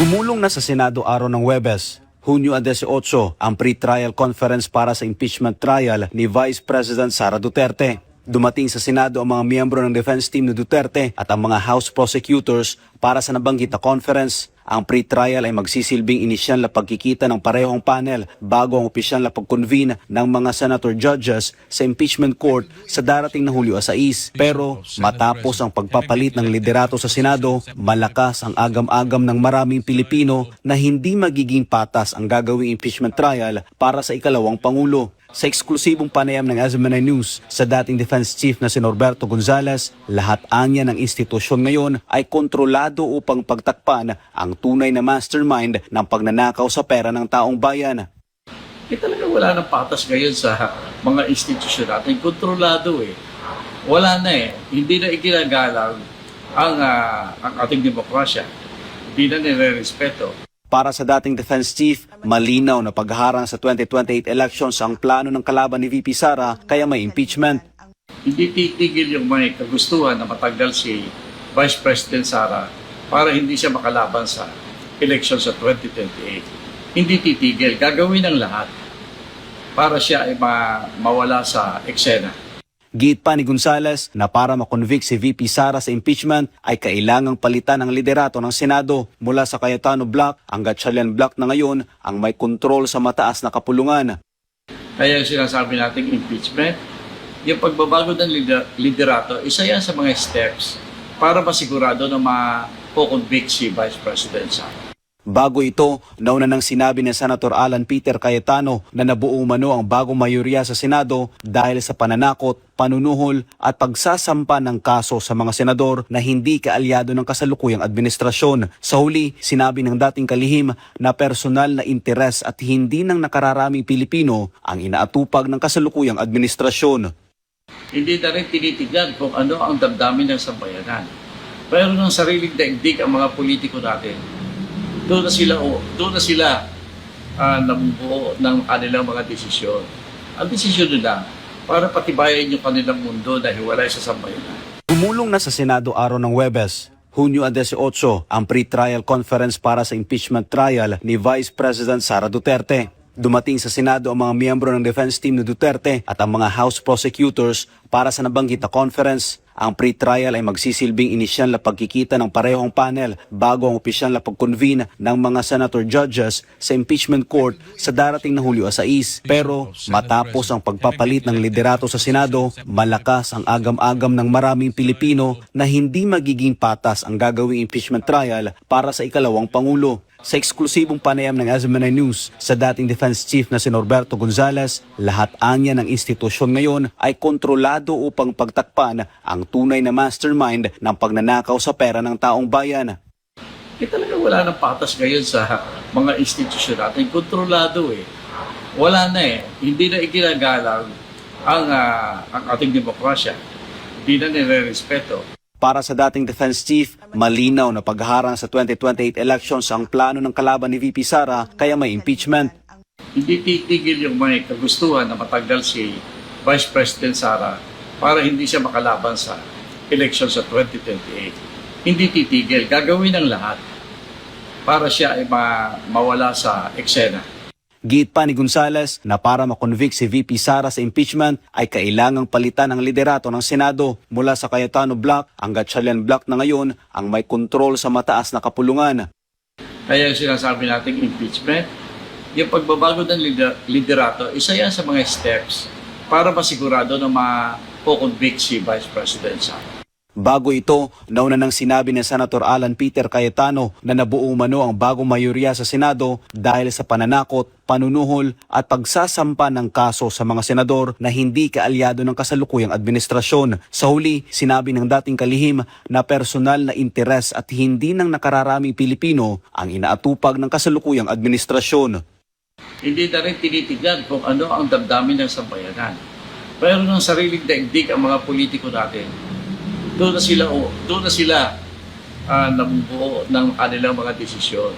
Gumulong na sa Senado araw ng Huwebes, Hunyo 18, ang pre-trial conference para sa impeachment trial ni Vice President Sara Duterte. Dumating sa Senado ang mga miyembro ng defense team ni Duterte at ang mga House prosecutors para sa nabanggit na conference. Ang pre-trial ay magsisilbing inisyal na pagkikita ng parehong panel bago ang opisyal na pag-convene ng mga senator judges sa impeachment court sa darating na Hulyo 6. Pero matapos ang pagpapalit ng liderato sa Senado, malakas ang agam-agam ng maraming Pilipino na hindi magiging patas ang gagawing impeachment trial para sa ikalawang Pangulo. Sa eksklusibong panayam ng SMNI News sa dating Defense Chief na si Norberto Gonzales, lahat anya ng institusyon ngayon ay kontrolado upang pagtakpan ang tunay na mastermind ng pagnanakaw sa pera ng taong bayan. Talaga wala nang patas ngayon sa mga institusyon natin. Kontrolado eh. Wala na eh. Hindi na iginagalang ang ating demokrasya. Hindi na nire-respeto. Para sa dating Defense Chief, malinaw na pagharang sa 2028 elections ang plano ng kalaban ni VP Sara kaya may impeachment. Hindi titigil yung may kagustuhan na matanggal si Vice President Sara para hindi siya makalaban sa election sa 2028. Hindi titigil. Gagawin ang lahat para siya ay mawala sa eksena. Giit pa ni Gonzales na para makonvict si VP Sara sa impeachment ay kailangang palitan ang liderato ng Senado mula sa Cayetano Block ang Gatchalian Block na ngayon ang may kontrol sa mataas na kapulungan. Kaya yung sinasabi nating impeachment, yung pagbabago ng liderato, isa yan sa mga steps para masigurado na mapoconvict si Vice President Sara. Bago ito, nauna nang sinabi ni Senator Alan Peter Cayetano na nabuo umano ang bagong mayorya sa Senado dahil sa pananakot, panunuhol at pagsasampa ng kaso sa mga senador na hindi kaalyado ng kasalukuyang administrasyon. Sa huli, sinabi ng dating kalihim na personal na interes at hindi ng nakararaming Pilipino ang inaatupag ng kasalukuyang administrasyon. Hindi na rin tinitignan kung ano ang damdamin ng sambayanan. Pero ng sariling daigdig ang mga politiko natin. Doon na sila nabubuo ng kanilang mga desisyon. Ang desisyon nila para patibayan yung kanilang mundo na hiwalay sa sambayanan. Gumulong na sa Senado araw ng Huwebes, Hunyo 18, ang pre-trial conference para sa impeachment trial ni Vice President Sara Duterte. Dumating sa Senado ang mga miyembro ng defense team ni Duterte at ang mga House prosecutors para sa nabanggit na conference. Ang pre-trial ay magsisilbing inisyal na pagkikita ng parehong panel bago ang opisyal na pag-convene ng mga senator judges sa impeachment court sa darating na Hulyo 6. Pero matapos ang pagpapalit ng liderato sa Senado, malakas ang agam-agam ng maraming Pilipino na hindi magiging patas ang gagawing impeachment trial para sa ikalawang Pangulo. Sa eksklusibong panayam ng SMNI News sa dating Defense Chief na si Norberto Gonzales, lahat anya ng institusyon ngayon ay kontrolado upang pagtakpan ang tunay na mastermind ng pagnanakaw sa pera ng taong bayan. Talaga wala nang patas ngayon sa mga institusyon natin. Kontrolado eh. Wala na eh. Hindi na iginagalang ang ating demokrasya. Hindi na nire-respeto. Para sa dating Defense Chief, malinaw na pagharang sa 2028 elections ang plano ng kalaban ni VP Sara kaya may impeachment. Hindi titigil yung may kagustuhan na matanggal si Vice President Sara para hindi siya makalaban sa election sa 2028. Hindi titigil. Gagawin ang lahat para siya ay mawala sa eksena. Giit pa ni Gonzales na para makonvict si VP Sara sa impeachment ay kailangang palitan ang liderato ng Senado mula sa Cayetano Block ang Gatchalian Block na ngayon ang may kontrol sa mataas na kapulungan. Kaya yung sinasabi nating impeachment, yung pagbabago ng liderato, isa yan sa mga steps para masigurado na mapoconvict si Vice President Sara. Bago ito, nauna nang sinabi ni Senator Alan Peter Cayetano na nabuo umano ang bagong mayorya sa Senado dahil sa pananakot, panunuhol at pagsasampa ng kaso sa mga senador na hindi kaalyado ng kasalukuyang administrasyon. Sa huli, sinabi ng dating kalihim na personal na interes at hindi ng nakararaming Pilipino ang inaatupag ng kasalukuyang administrasyon. Hindi na rin tinitignan kung ano ang damdamin ng sambayanan. Pero ng sariling daigdig ang mga politiko natin. Doon na sila nabubuo ng kanilang mga desisyon.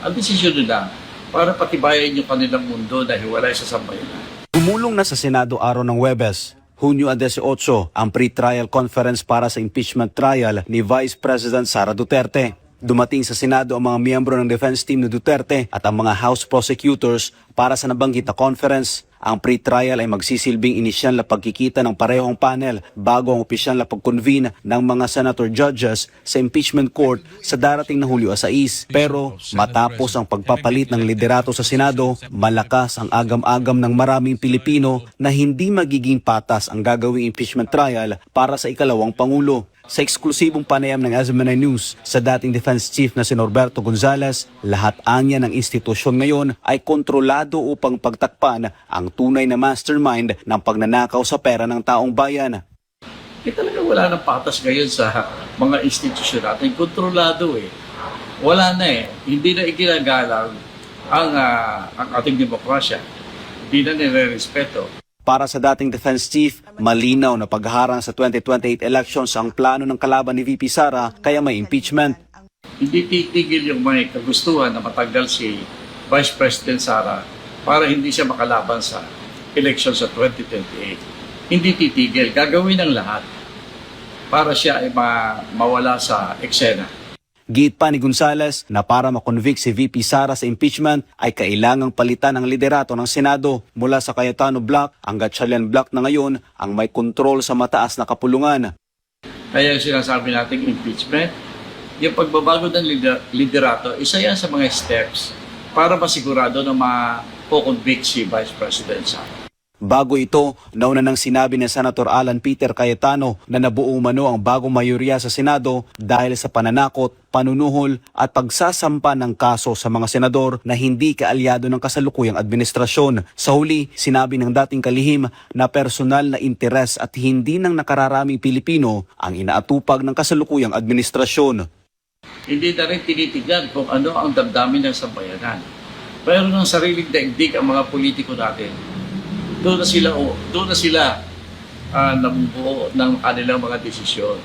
Ang desisyon nila para patibayan yung kanilang mundo na hiwalay sa sambayanan. Gumulong na sa Senado araw ng Huwebes, Hunyo 18, ang pre-trial conference para sa impeachment trial ni Vice President Sara Duterte. Dumating sa Senado ang mga miyembro ng defense team ni Duterte at ang mga House prosecutors para sa nabanggit na conference. Ang pre-trial ay magsisilbing inisyal na pagkikita ng parehong panel bago ang opisyal na pag-convene ng mga senator judges sa impeachment court sa darating na Hulyo 6. Pero matapos ang pagpapalit ng liderato sa Senado, malakas ang agam-agam ng maraming Pilipino na hindi magiging patas ang gagawing impeachment trial para sa ikalawang Pangulo. Sa eksklusibong panayam ng SMNI News sa dating Defense Chief na si Norberto Gonzales, lahat anya ng institusyon ngayon ay kontrolado upang pagtakpan ang tunay na mastermind ng pagnanakaw sa pera ng taong bayan. Talaga wala nang patas ngayon sa mga institusyon natin. Kontrolado eh. Wala na eh. Hindi na iginagalang ang ating demokrasya. Hindi na nire-respeto. Para sa dating Defense Chief, malinaw na pagharang sa 2028 elections ang plano ng kalaban ni VP Sara kaya may impeachment. Hindi titigil yung may kagustuhan na matanggal si Vice President Sara para hindi siya makalaban sa election sa 2028. Hindi titigil. Gagawin ang lahat para siya ay mawala sa eksena. Giit pa ni Gonzales na para makonvict si VP Sara sa impeachment ay kailangang palitan ang liderato ng Senado mula sa Cayetano Block ang Gatchalian Block na ngayon ang may kontrol sa mataas na kapulungan. Kaya yung sinasabi nating impeachment, yung pagbabago ng liderato, isa yan sa mga steps para masigurado na mapoconvict si Vice President Sara. Bago ito, nauna nang sinabi ni Senator Alan Peter Cayetano na nabuo umano ang bagong mayorya sa Senado dahil sa pananakot, panunuhol at pagsasampa ng kaso sa mga senador na hindi kaalyado ng kasalukuyang administrasyon. Sa huli, sinabi ng dating kalihim na personal na interes at hindi ng nakararaming Pilipino ang inaatupag ng kasalukuyang administrasyon. Hindi na rin tinitignan kung ano ang damdamin ng sambayanan. Pero ng sariling daigdig ang mga politiko natin. Doon na sila nabubuo ng kanilang mga desisyon.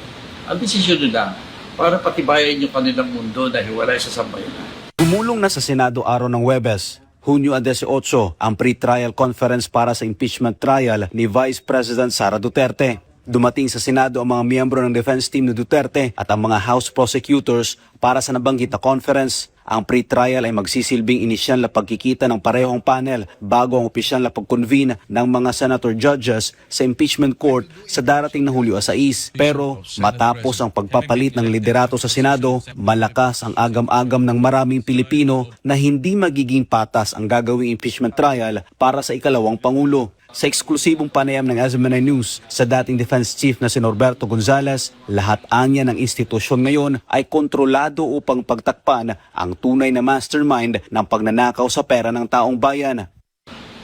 Ang desisyon nila para patibayan yung kanilang mundo na hiwalay sa sambayanan. Gumulong na sa Senado araw ng Huwebes, Hunyo 18, ang pre-trial conference para sa impeachment trial ni Vice President Sara Duterte. Dumating sa Senado ang mga miyembro ng defense team ni Duterte at ang mga House prosecutors para sa nabanggit na conference. Ang pre-trial ay magsisilbing inisyal na pagkikita ng parehong panel bago ang opisyal na pag-convene ng mga senator judges sa impeachment court sa darating na Hulyo 6. Pero matapos ang pagpapalit ng liderato sa Senado, malakas ang agam-agam ng maraming Pilipino na hindi magiging patas ang gagawing impeachment trial para sa ikalawang Pangulo. Sa eksklusibong panayam ng SMNI News sa dating Defense Chief na si Norberto Gonzales, lahat anya ng institusyon ngayon ay kontrolado upang pagtakpan ang tunay na mastermind ng pagnanakaw sa pera ng taong bayan.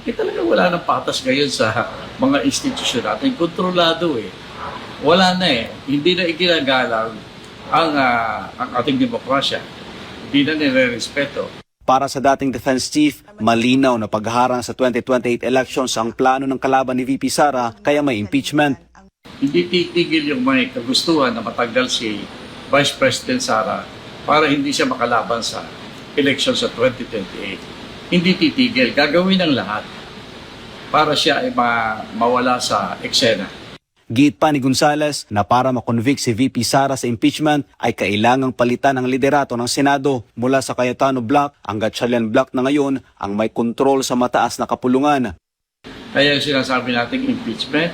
Talaga wala nang patas ngayon sa mga institusyon natin. Kontrolado eh. Wala na eh. Hindi na iginagalang ang ating demokrasya. Hindi na nire-respeto. Para sa dating Defense Chief, malinaw na pagharang sa 2028 elections ang plano ng kalaban ni VP Sara kaya may impeachment. Hindi titigil yung may kagustuhan na matanggal si Vice President Sara para hindi siya makalaban sa election sa 2028. Hindi titigil. Gagawin ang lahat para siya ay mawala sa eksena. Giit pa ni Gonzales na para makonvict si VP Sara sa impeachment ay kailangang palitan ang liderato ng Senado mula sa Cayetano Block ang Gatchalian Block na ngayon ang may kontrol sa mataas na kapulungan. Kaya yung sinasabi nating impeachment,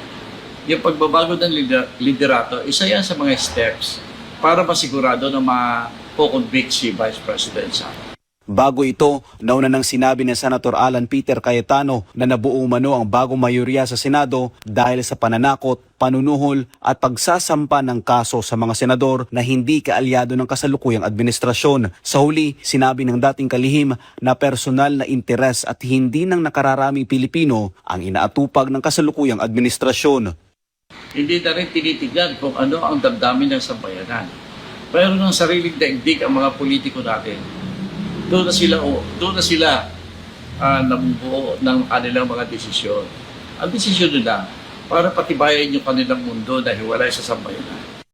yung pagbabago ng liderato, isa yan sa mga steps para masigurado na mapoconvict si Vice President Sara. Bago ito, nauna nang sinabi ni Senator Alan Peter Cayetano na nabuo umano ang bagong mayorya sa Senado dahil sa pananakot, panunuhol at pagsasampa ng kaso sa mga senador na hindi kaalyado ng kasalukuyang administrasyon. Sa huli, sinabi ng dating kalihim na personal na interes at hindi ng nakararaming Pilipino ang inaatupag ng kasalukuyang administrasyon. Hindi na rin tinitignan kung ano ang damdamin ng sambayanan. Pero ng sariling daigdig ang mga politiko natin. Doon na sila nabubuo ng kanilang mga desisyon. Ang desisyon nila para patibayan yung kanilang mundo na hiwalay sa sambayanan.